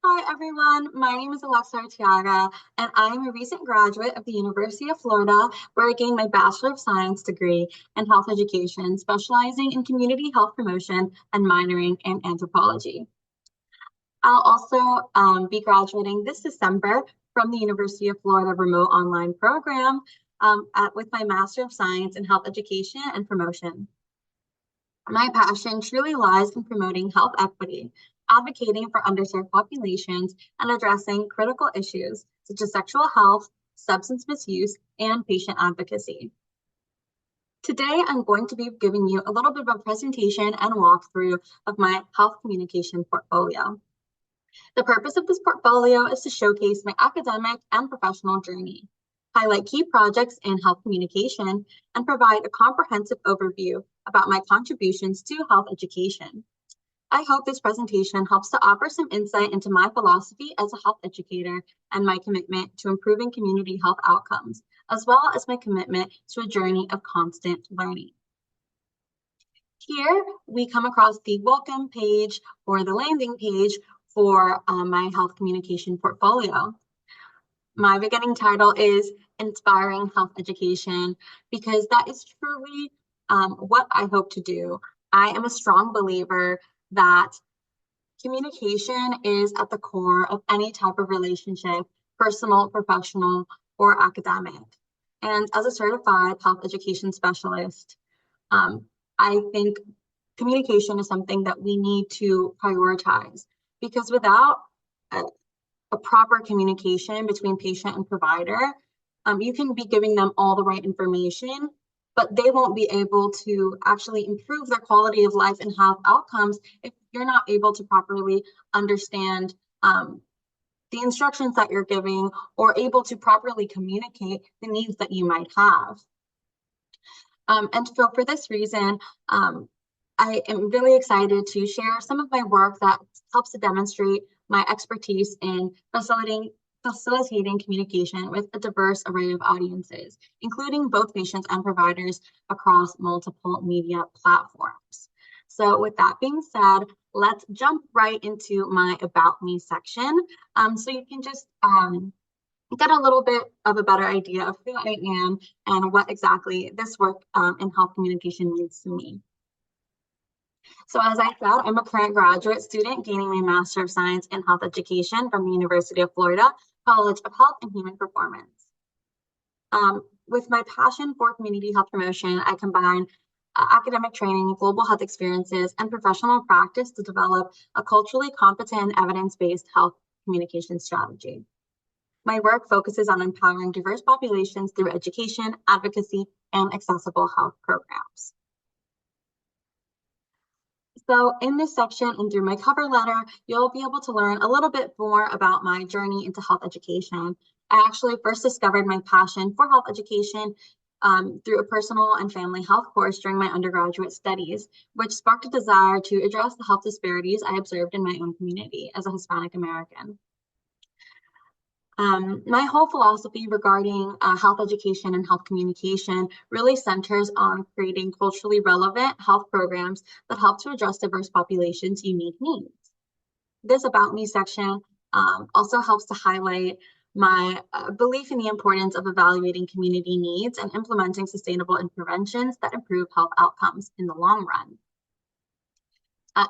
Hi everyone, my name is Alexa Arteaga, and I'm a recent graduate of the University of Florida, where I gained my Bachelor of Science degree in health education, specializing in community health promotion and minoring in anthropology. I'll also be graduating this December from the University of Florida Remote Online Program with my Master of Science in Health Education and Promotion. My passion truly lies in promoting health equity, advocating for underserved populations, and addressing critical issues such as sexual health, substance misuse, and patient advocacy. Today, I'm going to be giving you a little bit of a presentation and walkthrough of my health communication portfolio. The purpose of this portfolio is to showcase my academic and professional journey, highlight key projects in health communication, and provide a comprehensive overview about my contributions to health education. I hope this presentation helps to offer some insight into my philosophy as a health educator and my commitment to improving community health outcomes, as well as my commitment to a journey of constant learning. Here, we come across the welcome page or the landing page for my health communication portfolio. My beginning title is Inspiring Health Education, because that is truly what I hope to do. I am a strong believer that communication is at the core of any type of relationship, personal, professional, or academic. And as a certified health education specialist, I think communication is something that we need to prioritize, because without a proper communication between patient and provider, you can be giving them all the right information, but they won't be able to actually improve their quality of life and health outcomes if you're not able to properly understand the instructions that you're giving or able to properly communicate the needs that you might have. And so for this reason, I am really excited to share some of my work that helps to demonstrate my expertise in facilitating communication with a diverse array of audiences, including both patients and providers across multiple media platforms. So with that being said, let's jump right into my About Me section. So you can just get a little bit of a better idea of who I am and what exactly this work in health communication means to me. So as I said, I'm a current graduate student gaining my Master of Science in Health Education from the University of Florida College of Health and Human Performance. With my passion for community health promotion, I combine academic training, global health experiences, and professional practice to develop a culturally competent, evidence-based health communication strategy. My work focuses on empowering diverse populations through education, advocacy, and accessible health programs. So in this section and through my cover letter, you'll be able to learn a little bit more about my journey into health education. I actually first discovered my passion for health education through a personal and family health course during my undergraduate studies, which sparked a desire to address the health disparities I observed in my own community as a Hispanic American. My whole philosophy regarding health education and health communication really centers on creating culturally relevant health programs that help to address diverse populations' unique needs. This About Me section also helps to highlight my belief in the importance of evaluating community needs and implementing sustainable interventions that improve health outcomes in the long run.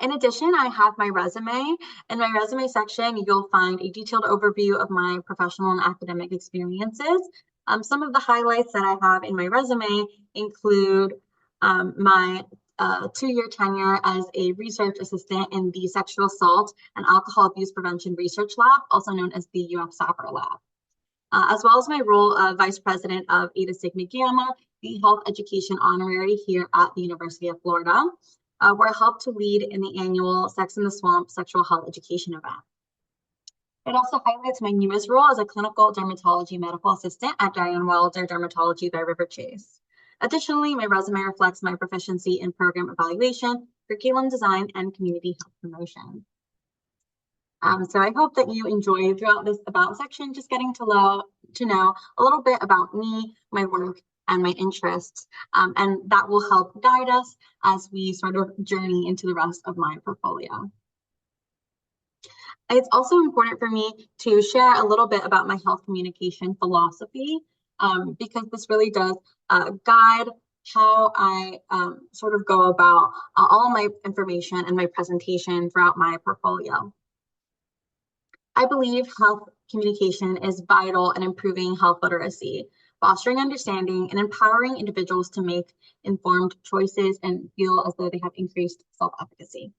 In addition, I have my resume. In my resume section, you'll find a detailed overview of my professional and academic experiences. Some of the highlights that I have in my resume include my 2-year tenure as a research assistant in the Sexual Assault and Alcohol Abuse Prevention Research Lab, also known as the UF SAPR Lab, as well as my role of Vice President of Eta Sigma Gamma, the Health Education Honorary here at the University of Florida, where I helped to lead in the annual Sex in the Swamp sexual health education event. It also highlights my newest role as a clinical dermatology medical assistant at Diane Wilder Dermatology by River Chase. Additionally, my resume reflects my proficiency in program evaluation, curriculum design, and community health promotion. So I hope that you enjoyed throughout this About section, just getting to know a little bit about me, my work, and my interests, and that will help guide us as we sort of journey into the rest of my portfolio. It's also important for me to share a little bit about my health communication philosophy, because this really does guide how I sort of go about all my information and my presentation throughout my portfolio. I believe health communication is vital in improving health literacy, fostering understanding, and empowering individuals to make informed choices and feel as though they have increased self-efficacy.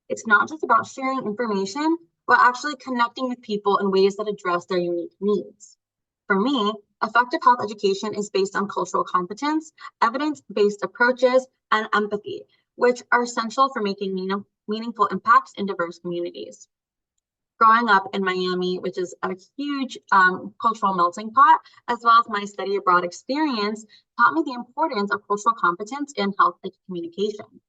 It's not just about sharing information, but actually connecting with people in ways that address their unique needs. For me, effective health education is based on cultural competence, evidence-based approaches, and empathy, which are essential for making meaningful impacts in diverse communities. Growing up in Miami, which is a huge cultural melting pot, as well as my study abroad experience, taught me the importance of cultural competence in health communication.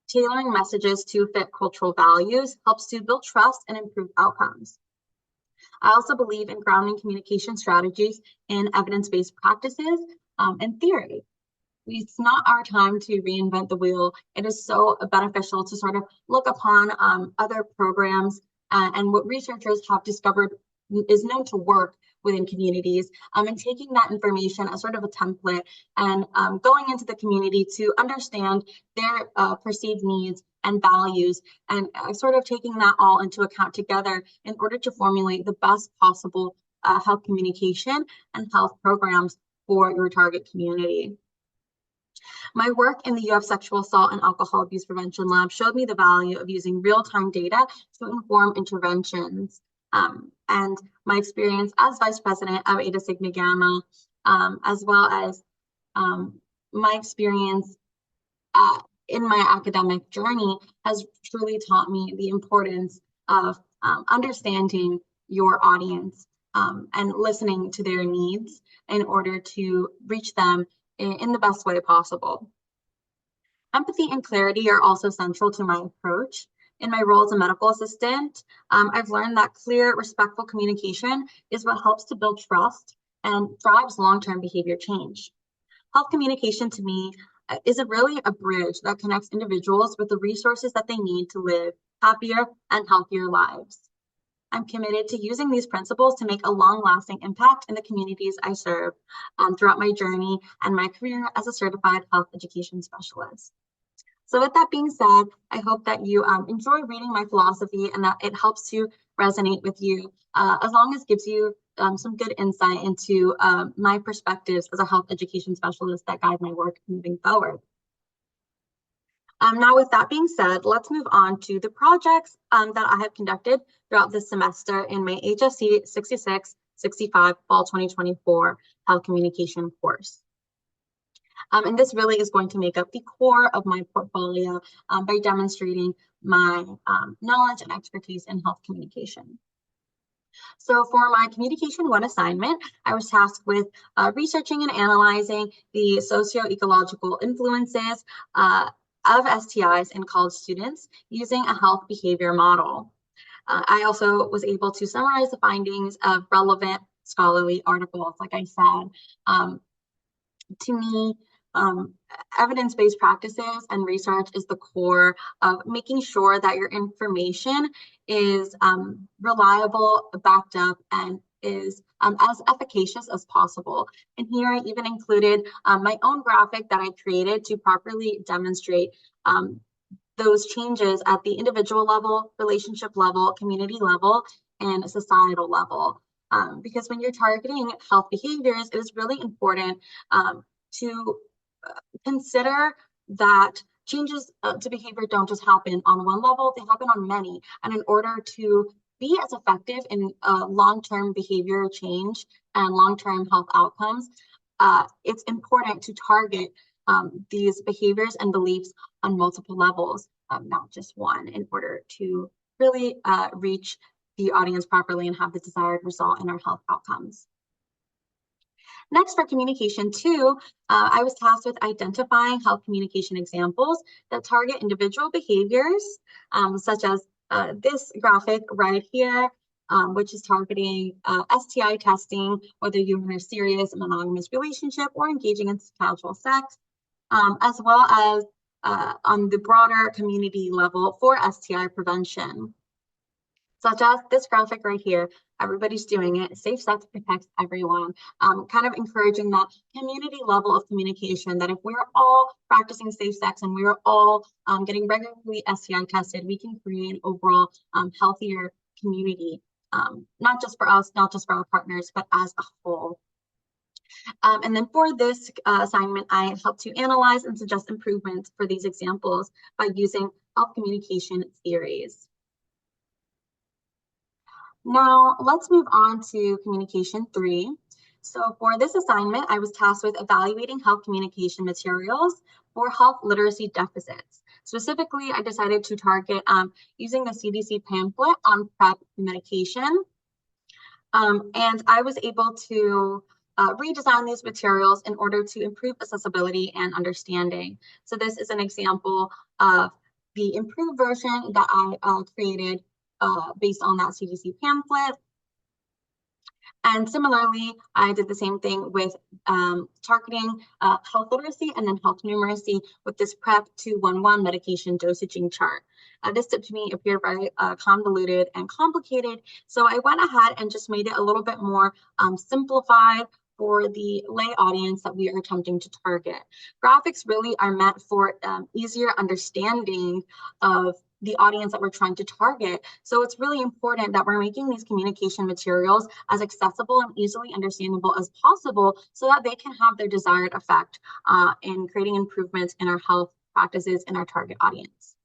Tailoring messages to fit cultural values helps to build trust and improve outcomes. I also believe in grounding communication strategies in evidence-based practices and theory. It's not our time to reinvent the wheel. It is so beneficial to sort of look upon other programs and what researchers have discovered is known to work within communities, and taking that information as sort of a template and going into the community to understand their perceived needs and values, and sort of taking that all into account together in order to formulate the best possible health communication and health programs for your target community. My work in the UF Sexual Assault and Alcohol Abuse Prevention Lab showed me the value of using real-time data to inform interventions. And my experience as Vice President of Eta Sigma Gamma, as well as my experience in my academic journey has truly taught me the importance of understanding your audience and listening to their needs in order to reach them in the best way possible. Empathy and clarity are also central to my approach. In my role as a medical assistant, I've learned that clear, respectful communication is what helps to build trust and drives long-term behavior change. Health communication to me is really a bridge that connects individuals with the resources that they need to live happier and healthier lives. I'm committed to using these principles to make a long-lasting impact in the communities I serve throughout my journey and my career as a certified health education specialist. So with that being said, I hope that you enjoy reading my philosophy and that it helps to resonate with you, as long as it gives you some good insight into my perspectives as a health education specialist that guide my work moving forward. Now, with that being said, let's move on to the projects that I have conducted throughout this semester in my HSC 66-65 Fall 2024 Health Communication course. And this really is going to make up the core of my portfolio by demonstrating my knowledge and expertise in health communication. So for my Communication 1 assignment, I was tasked with researching and analyzing the socio-ecological influences of STIs in college students using a health behavior model. I also was able to summarize the findings of relevant scholarly articles. Like I said, to me, evidence-based practices and research is the core of making sure that your information is reliable, backed up, and is as efficacious as possible. And here I even included my own graphic that I created to properly demonstrate those changes at the individual level, relationship level, community level, and societal level. Because when you're targeting health behaviors, it is really important to consider that changes to behavior don't just happen on one level, they happen on many. And in order to be as effective in long-term behavior change and long-term health outcomes, it's important to target these behaviors and beliefs on multiple levels, not just one, in order to really reach the audience properly and have the desired result in our health outcomes. Next, for Communication 2, I was tasked with identifying health communication examples that target individual behaviors, such as this graphic right here, which is targeting STI testing, whether you're in a serious monogamous relationship or engaging in casual sex, as well as on the broader community level for STI prevention. such as this graphic right here. Everybody's doing it. Safe sex protects everyone. Kind of encouraging that community level of communication, that if we're all practicing safe sex and we're all getting regularly STI tested, we can create an overall healthier community, not just for us, not just for our partners, but as a whole. And then for this assignment, I helped to analyze and suggest improvements for these examples by using health communication theories. Now, let's move on to communication 3. So for this assignment, I was tasked with evaluating health communication materials for health literacy deficits. Specifically, I decided to target using the CDC pamphlet on PrEP medication. And I was able to redesign these materials in order to improve accessibility and understanding. So this is an example of the improved version that I created based on that CDC pamphlet. And similarly, I did the same thing with targeting health literacy and then health numeracy with this PrEP 211 medication dosaging chart. This to me appeared very convoluted and complicated, so I went ahead and just made it a little bit more simplified for the lay audience that we are attempting to target. Graphics really are meant for easier understanding of the audience that we're trying to target. So it's really important that we're making these communication materials as accessible and easily understandable as possible so that they can have their desired effect in creating improvements in our health practices in our target audience.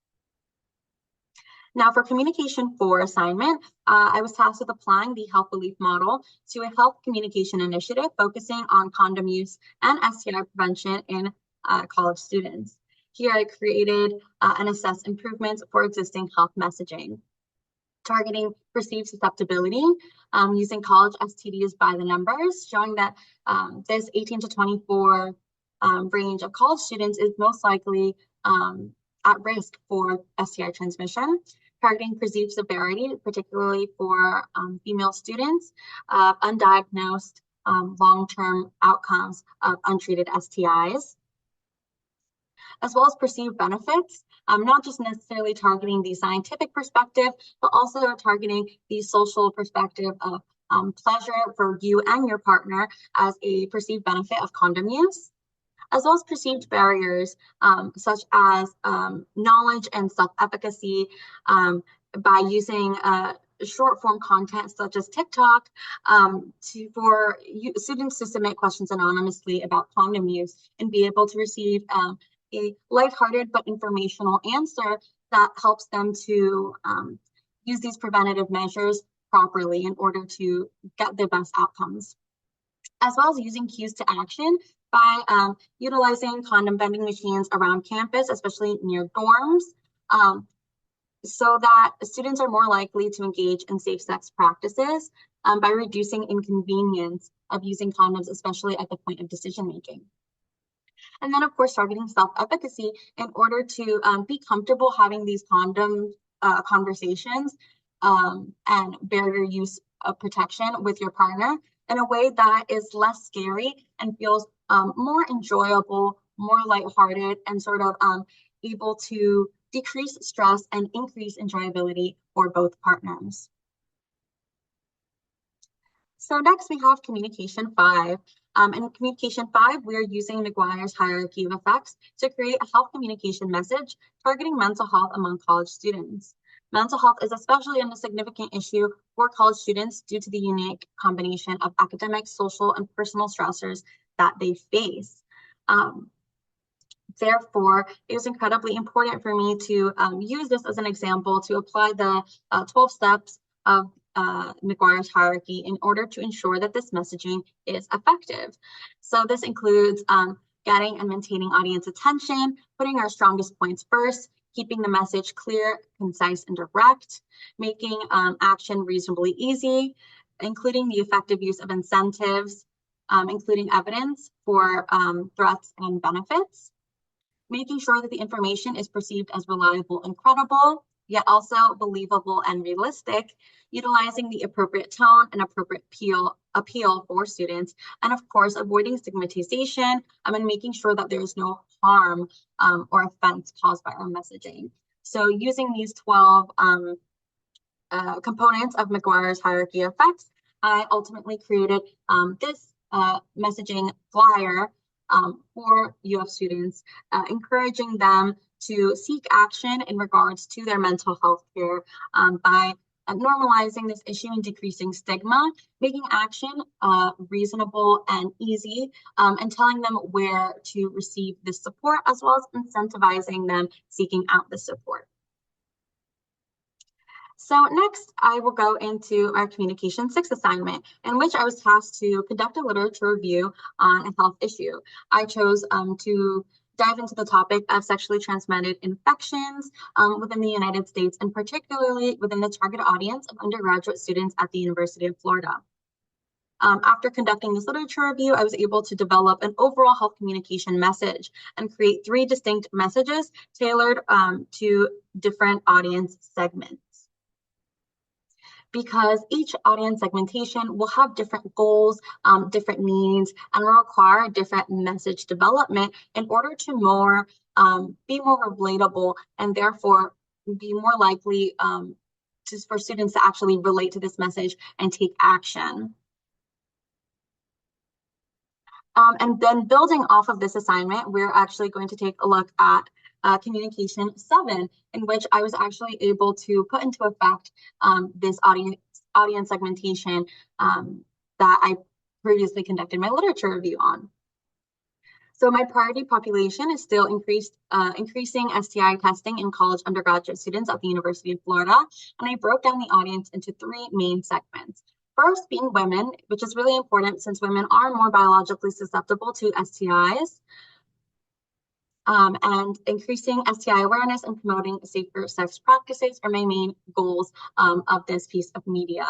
Now for communication 4 assignment, I was tasked with applying the health belief model to a health communication initiative focusing on condom use and STI prevention in college students. Here I created and assessed improvements for existing health messaging, targeting perceived susceptibility, using college STDs by the numbers, showing that this 18 to 24 range of college students is most likely at risk for STI transmission, targeting perceived severity, particularly for female students, undiagnosed long-term outcomes of untreated STIs, as well as perceived benefits, not just necessarily targeting the scientific perspective, but also targeting the social perspective of pleasure for you and your partner as a perceived benefit of condom use, as well as perceived barriers such as knowledge and self-efficacy by using short form content such as TikTok for students to submit questions anonymously about condom use and be able to receive a lighthearted but informational answer that helps them to use these preventative measures properly in order to get their best outcomes, as well as using cues to action by utilizing condom vending machines around campus, especially near dorms, so that students are more likely to engage in safe sex practices by reducing inconvenience of using condoms, especially at the point of decision making. And then, of course, targeting self-efficacy in order to be comfortable having these condom conversations and barrier use of protection with your partner in a way that is less scary and feels more enjoyable, more lighthearted, and sort of able to decrease stress and increase enjoyability for both partners. So next we have communication 5. In communication 5, we're using McGuire's hierarchy of effects to create a health communication message targeting mental health among college students. Mental health is especially a significant issue for college students due to the unique combination of academic, social, and personal stressors that they face. Therefore, it was incredibly important for me to use this as an example to apply the 12 steps of McGuire's hierarchy in order to ensure that this messaging is effective. So this includes getting and maintaining audience attention, putting our strongest points first, keeping the message clear, concise, and direct, making action reasonably easy, including the effective use of incentives, including evidence for threats and benefits, making sure that the information is perceived as reliable and credible, yet also believable and realistic, utilizing the appropriate tone and appropriate appeal for students, and of course, avoiding stigmatization and making sure that there's no harm or offense caused by our messaging. So using these 12 components of McGuire's hierarchy of effects, I ultimately created this messaging flyer for UF students, encouraging them to seek action in regards to their mental health care by normalizing this issue and decreasing stigma, making action reasonable and easy, and telling them where to receive this support, as well as incentivizing them seeking out the support. So next, I will go into our Communication 6 assignment, in which I was tasked to conduct a literature review on a health issue. I chose to dive into the topic of sexually transmitted infections within the United States, and particularly within the target audience of undergraduate students at the University of Florida. After conducting this literature review, I was able to develop an overall health communication message and create 3 distinct messages tailored to different audience segments. Because each audience segmentation will have different goals, different needs, and will require different message development in order to be more relatable, and therefore be more likely for students to actually relate to this message and take action. And then building off of this assignment, we're actually going to take a look at Communication 7, in which I was actually able to put into effect this audience segmentation that I previously conducted my literature review on. So my priority population is still increasing STI testing in college undergraduate students at the University of Florida, and I broke down the audience into 3 main segments. First being women, which is really important since women are more biologically susceptible to STIs. And increasing STI awareness and promoting safer sex practices are my main goals of this piece of media,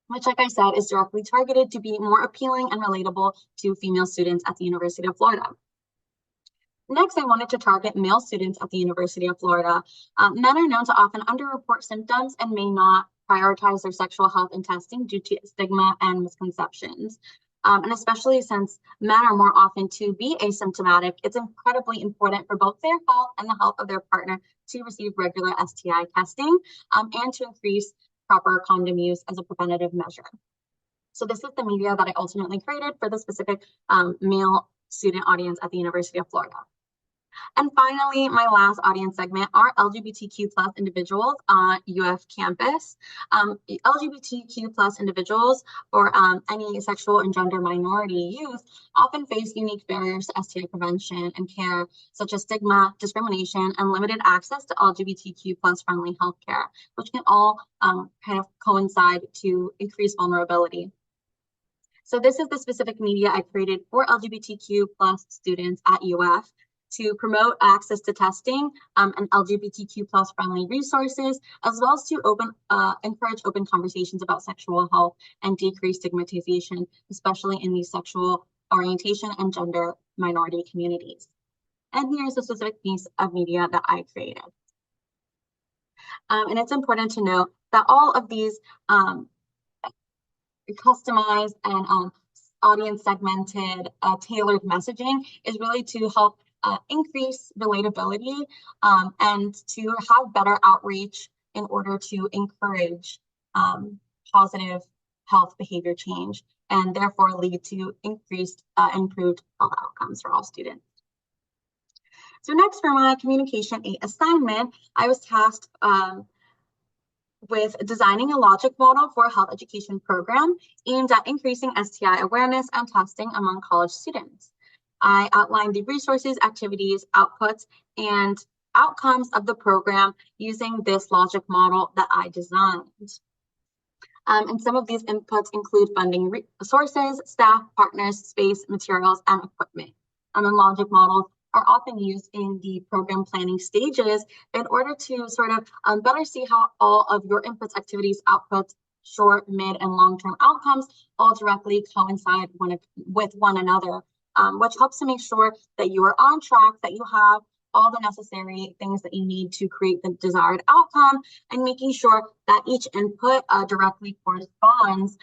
which, like I said, is directly targeted to be more appealing and relatable to female students at the University of Florida. Next, I wanted to target male students at the University of Florida. Men are known to often underreport symptoms and may not prioritize their sexual health and testing due to stigma and misconceptions. And especially since men are more often to be asymptomatic, it's incredibly important for both their health and the health of their partner to receive regular STI testing and to increase proper condom use as a preventative measure. So this is the media that I ultimately created for the specific male student audience at the University of Florida. And finally, my last audience segment are LGBTQ+ individuals on UF campus. LGBTQ+ individuals or any sexual and gender minority youth often face unique barriers to STI prevention and care, such as stigma, discrimination, and limited access to LGBTQ+ friendly healthcare, which can all kind of coincide to increase vulnerability. So this is the specific media I created for LGBTQ+ students at UF to promote access to testing and LGBTQ+ friendly resources, as well as to encourage open conversations about sexual health and decrease stigmatization, especially in these sexual orientation and gender minority communities. And here's the specific piece of media that I created. And it's important to note that all of these customized and audience segmented tailored messaging is really to help increase relatability and to have better outreach in order to encourage positive health behavior change and therefore lead to increased improved health outcomes for all students. So next, for my Communication 8 assignment, I was tasked with designing a logic model for a health education program aimed at increasing STI awareness and testing among college students. I outlined the resources, activities, outputs, and outcomes of the program using this logic model that I designed. And some of these inputs include funding sources, staff, partners, space, materials, and equipment. And logic models are often used in the program planning stages in order to sort of better see how all of your inputs, activities, outputs, short, mid, and long-term outcomes all directly coincide with one another, which helps to make sure that you are on track, that you have all the necessary things that you need to create the desired outcome, and making sure that each input directly corresponds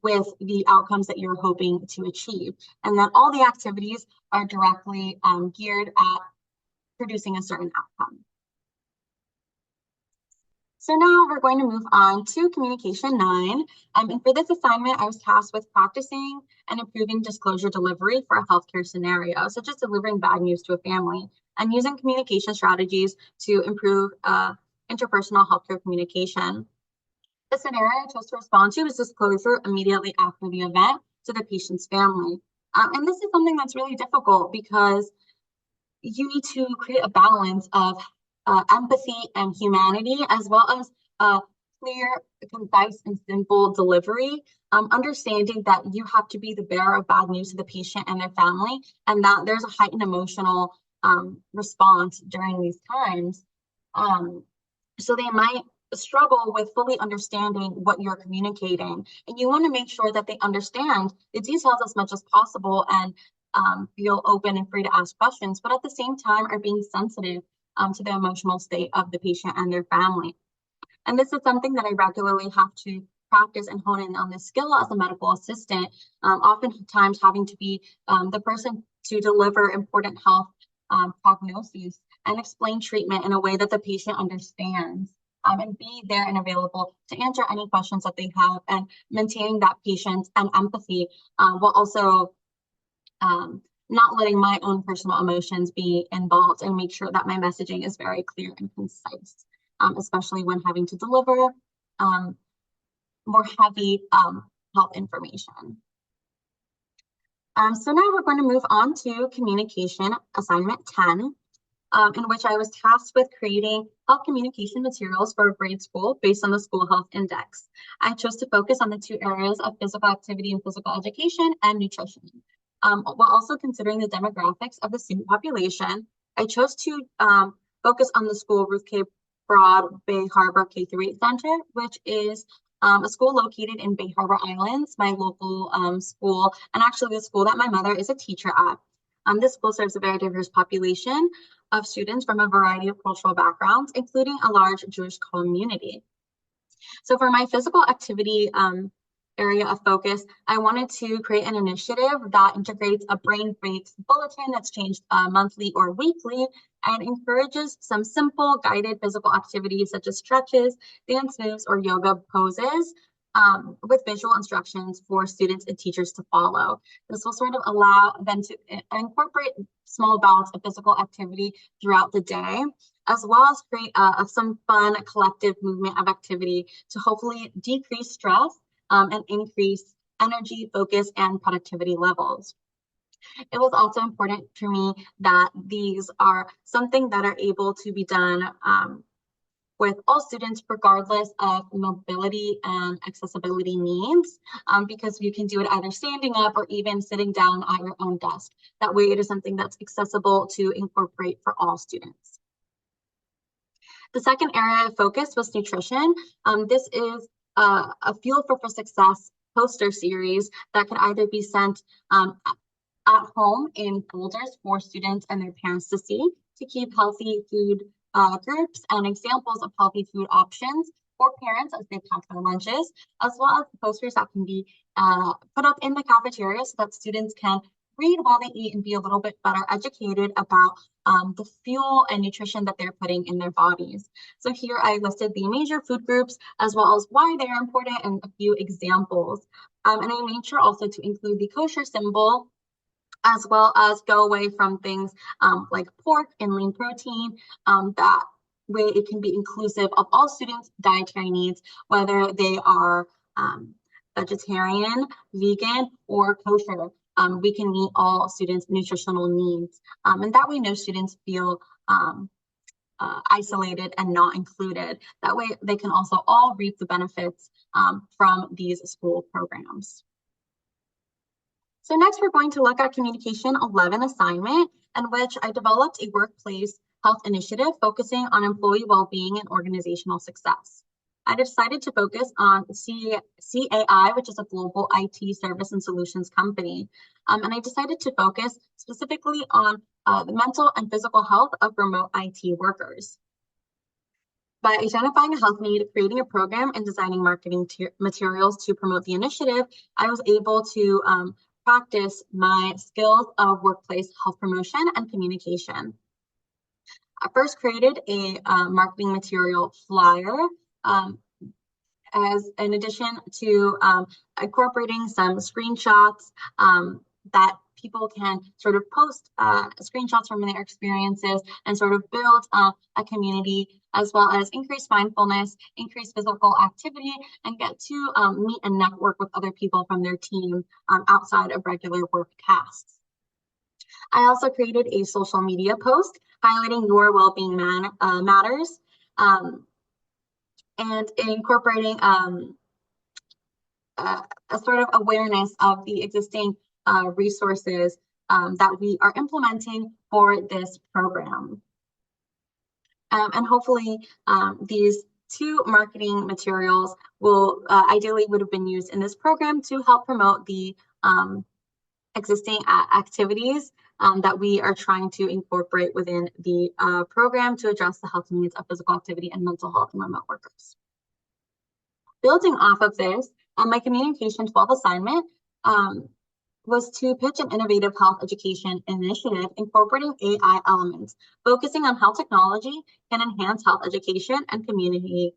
with the outcomes that you're hoping to achieve, and that all the activities are directly geared at producing a certain outcome. So now we're going to move on to communication 9. And for this assignment, I was tasked with practicing and improving disclosure delivery for a healthcare scenario, such as delivering bad news to a family, and using communication strategies to improve interpersonal healthcare communication. The scenario I chose to respond to is disclosure immediately after the event to the patient's family. And this is something that's really difficult because you need to create a balance of empathy and humanity, as well as clear, concise, and simple delivery. Understanding that you have to be the bearer of bad news to the patient and their family, and that there's a heightened emotional response during these times. So they might struggle with fully understanding what you're communicating, and you want to make sure that they understand the details as much as possible and feel open and free to ask questions, but at the same time are being sensitive to the emotional state of the patient and their family. And this is something that I regularly have to practice and hone in on this skill as a medical assistant, oftentimes having to be the person to deliver important health prognoses and explain treatment in a way that the patient understands. And be there and available to answer any questions that they have, and maintaining that patience and empathy while also not letting my own personal emotions be involved, and make sure that my messaging is very clear and concise, especially when having to deliver more heavy health information. So now we're going to move on to communication assignment 10, in which I was tasked with creating health communication materials for a grade school based on the School Health Index. I chose to focus on the two areas of physical activity and physical education and nutrition. While also considering the demographics of the student population, I chose to focus on the school Ruth K. Broad Bay Harbor K-8 Center, which is a school located in Bay Harbor Islands, my local school, and actually the school that my mother is a teacher at. This school serves a very diverse population of students from a variety of cultural backgrounds, including a large Jewish community. So for my physical activity area of focus, I wanted to create an initiative that integrates a brain breaks bulletin that's changed monthly or weekly, and encourages some simple guided physical activities such as stretches, dance moves, or yoga poses, with visual instructions for students and teachers to follow. This will sort of allow them to incorporate small bouts of physical activity throughout the day, as well as create some fun collective movement of activity to hopefully decrease stress and increase energy, focus, and productivity levels. It was also important for me that these are something that are able to be done with all students, regardless of mobility and accessibility needs, because you can do it either standing up or even sitting down at your own desk. That way it is something that's accessible to incorporate for all students. The second area of focus was nutrition. This is a Fuel for Success poster series that could either be sent at home in folders for students and their parents to see, to keep healthy food groups and examples of healthy food options for parents as they pack their lunches, as well as posters that can be put up in the cafeteria so that students can read while they eat and be a little bit better educated about the fuel and nutrition that they're putting in their bodies. So here I listed the major food groups as well as why they are important and a few examples. And I made sure also to include the kosher symbol, as well as go away from things like pork and lean protein. That way it can be inclusive of all students' dietary needs, whether they are vegetarian, vegan, or kosher. We can meet all students' nutritional needs. And that way no students feel isolated and not included. That way they can also all reap the benefits from these school programs. So next we're going to look at Communication 11 assignment, in which I developed a workplace health initiative focusing on employee well-being and organizational success. I decided to focus on CAI, which is a global IT service and solutions company. And I decided to focus specifically on the mental and physical health of remote IT workers. By identifying a health need, creating a program, and designing marketing materials to promote the initiative, I was able to practice my skills of workplace health promotion and communication. I first created a marketing material flyer as in addition to incorporating some screenshots that people can sort of post screenshots from their experiences and sort of build a community, as well as increase mindfulness, increase physical activity, and get to meet and network with other people from their team outside of regular work tasks. I also created a social media post highlighting your well-being matters, and incorporating a sort of awareness of the existing resources that we are implementing for this program. And hopefully these two marketing materials will ideally would have been used in this program to help promote the existing activities that we are trying to incorporate within the program to address the health needs of physical activity and mental health in remote workers. Building off of this, my Communication 12 assignment was to pitch an innovative health education initiative incorporating AI elements, focusing on how technology can enhance health education and community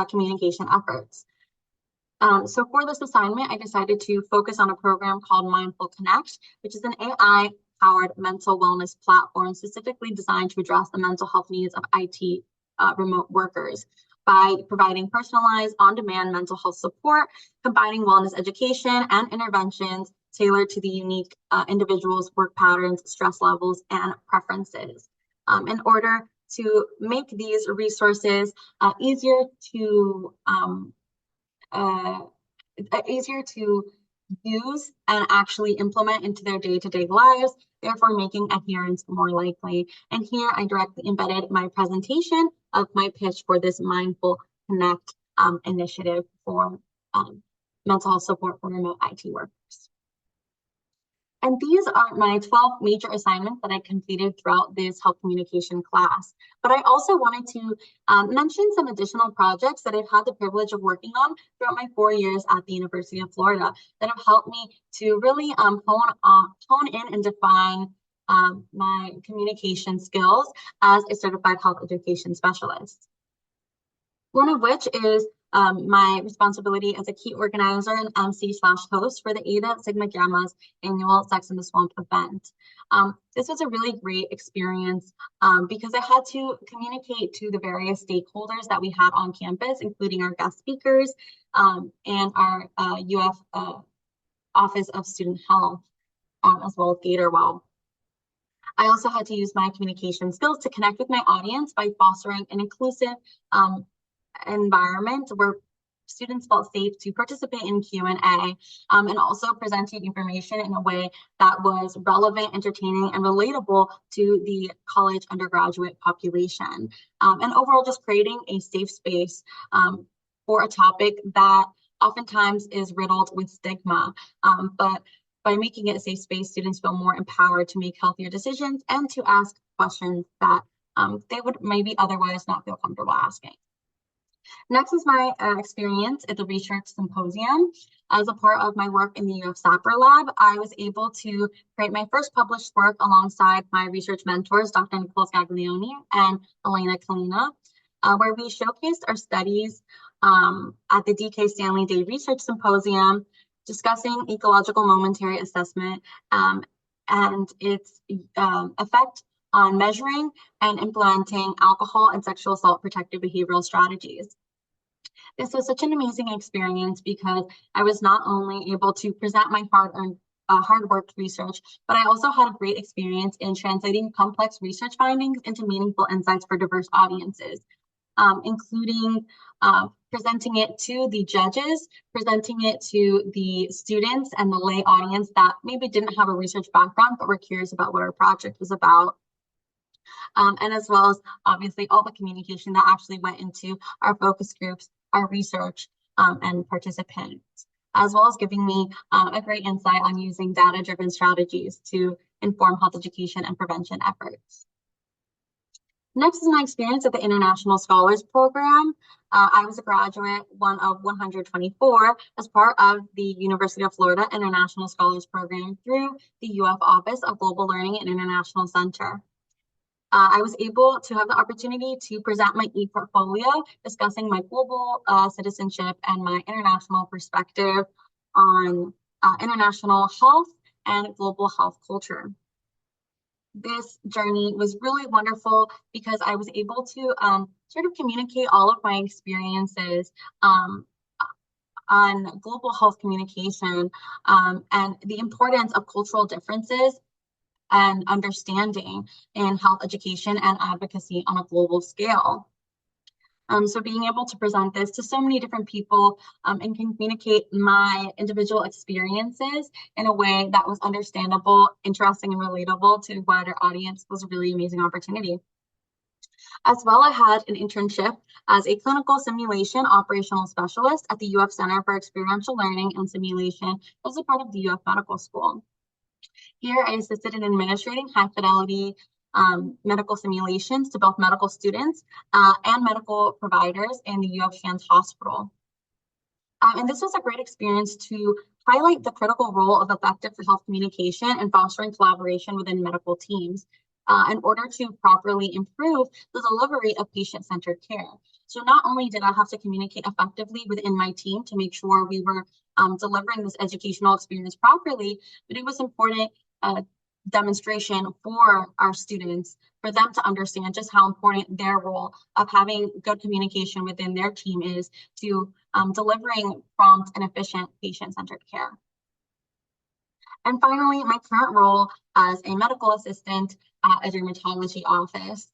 communication efforts. So for this assignment, I decided to focus on a program called Mindful Connect, which is an AI-powered mental wellness platform specifically designed to address the mental health needs of IT remote workers by providing personalized, on-demand mental health support, combining wellness education and interventions tailored to the unique individual's work patterns, stress levels, and preferences. In order to make these resources easier to use and actually implement into their day-to-day lives, therefore making adherence more likely. And here I directly embedded my presentation of my pitch for this Mindful Connect initiative for mental health support for remote IT workers. And these are my 12 major assignments that I completed throughout this health communication class. But I also wanted to mention some additional projects that I've had the privilege of working on throughout my 4 years at the University of Florida that have helped me to really hone in and define my communication skills as a certified health education specialist. One of which is my responsibility as a key organizer and MC/host for the Eta Sigma Gamma's annual Sex in the Swamp event. This was a really great experience because I had to communicate to the various stakeholders that we had on campus, including our guest speakers and our UF Office of Student Health, as well as GatorWell. I also had to use my communication skills to connect with my audience by fostering an inclusive environment where students felt safe to participate in Q&A and also presenting information in a way that was relevant, entertaining, and relatable to the college undergraduate population. And overall, just creating a safe space for a topic that oftentimes is riddled with stigma. But by making it a safe space, students feel more empowered to make healthier decisions and to ask questions that they would maybe otherwise not feel comfortable asking. Next is my experience at the Research Symposium. As a part of my work in the UF SAPR Lab, I was able to create my first published work alongside my research mentors, Dr. Nicholas Gaglione and Elena Kalina, where we showcased our studies at the DK Stanley Day Research Symposium, discussing ecological momentary assessment and its effect on measuring and implementing alcohol and sexual assault protective behavioral strategies. This was such an amazing experience because I was not only able to present my hard-worked research, but I also had a great experience in translating complex research findings into meaningful insights for diverse audiences, including presenting it to the judges, presenting it to the students and the lay audience that maybe didn't have a research background, but were curious about what our project was about. And as well as obviously all the communication that actually went into our focus groups, our research, and participants, as well as giving me a great insight on using data-driven strategies to inform health education and prevention efforts. Next is my experience at the International Scholars Program. I was a graduate, one of 124, as part of the University of Florida International Scholars Program through the UF Office of Global Learning and International Center. I was able to have the opportunity to present my e-portfolio discussing my global citizenship and my international perspective on international health and global health culture. This journey was really wonderful because I was able to sort of communicate all of my experiences on global health communication and the importance of cultural differences and understanding in health education and advocacy on a global scale. So being able to present this to so many different people and communicate my individual experiences in a way that was understandable, interesting, and relatable to a wider audience was a really amazing opportunity. As well, I had an internship as a clinical simulation operational specialist at the UF Center for Experiential Learning and Simulation as a part of the UF Medical School. Here, I assisted in administrating high-fidelity medical simulations to both medical students and medical providers in the UF Shands Hospital. And this was a great experience to highlight the critical role of effective health communication and fostering collaboration within medical teams in order to properly improve the delivery of patient-centered care. So not only did I have to communicate effectively within my team to make sure we were delivering this educational experience properly, but it was important demonstration for our students, for them to understand just how important their role of having good communication within their team is to delivering prompt and efficient patient-centered care. And finally, my current role as a medical assistant at a dermatology office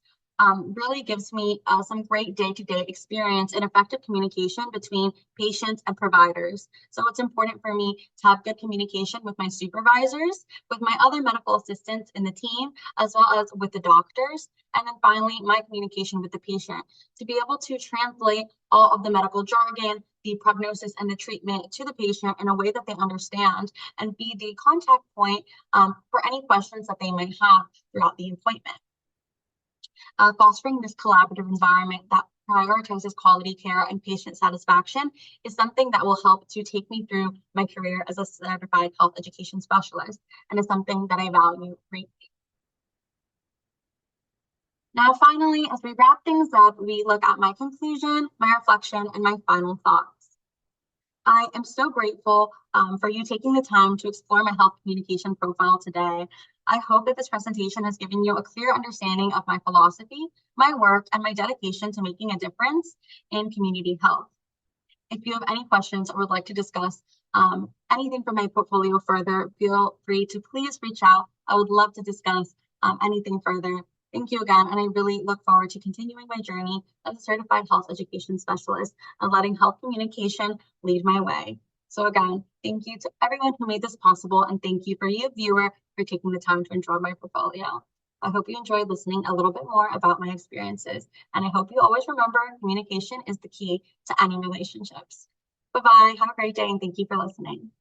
really gives me some great day-to-day experience in effective communication between patients and providers. So it's important for me to have good communication with my supervisors, with my other medical assistants in the team, as well as with the doctors. And then finally, my communication with the patient to be able to translate all of the medical jargon, the prognosis and the treatment to the patient in a way that they understand and be the contact point for any questions that they might have throughout the appointment. Fostering this collaborative environment that prioritizes quality care and patient satisfaction is something that will help to take me through my career as a certified health education specialist, and is something that I value greatly. Now, finally, as we wrap things up, we look at my conclusion, my reflection, and my final thoughts. I am so grateful for you taking the time to explore my health communication profile today. I hope that this presentation has given you a clear understanding of my philosophy, my work, and my dedication to making a difference in community health. If you have any questions or would like to discuss anything from my portfolio further, feel free to please reach out. I would love to discuss anything further. Thank you again, and I really look forward to continuing my journey as a certified health education specialist and letting health communication lead my way. So again, thank you to everyone who made this possible, and thank you for you, viewer, for taking the time to enjoy my portfolio. I hope you enjoyed listening a little bit more about my experiences, and I hope you always remember communication is the key to any relationships. Bye-bye, have a great day, and thank you for listening.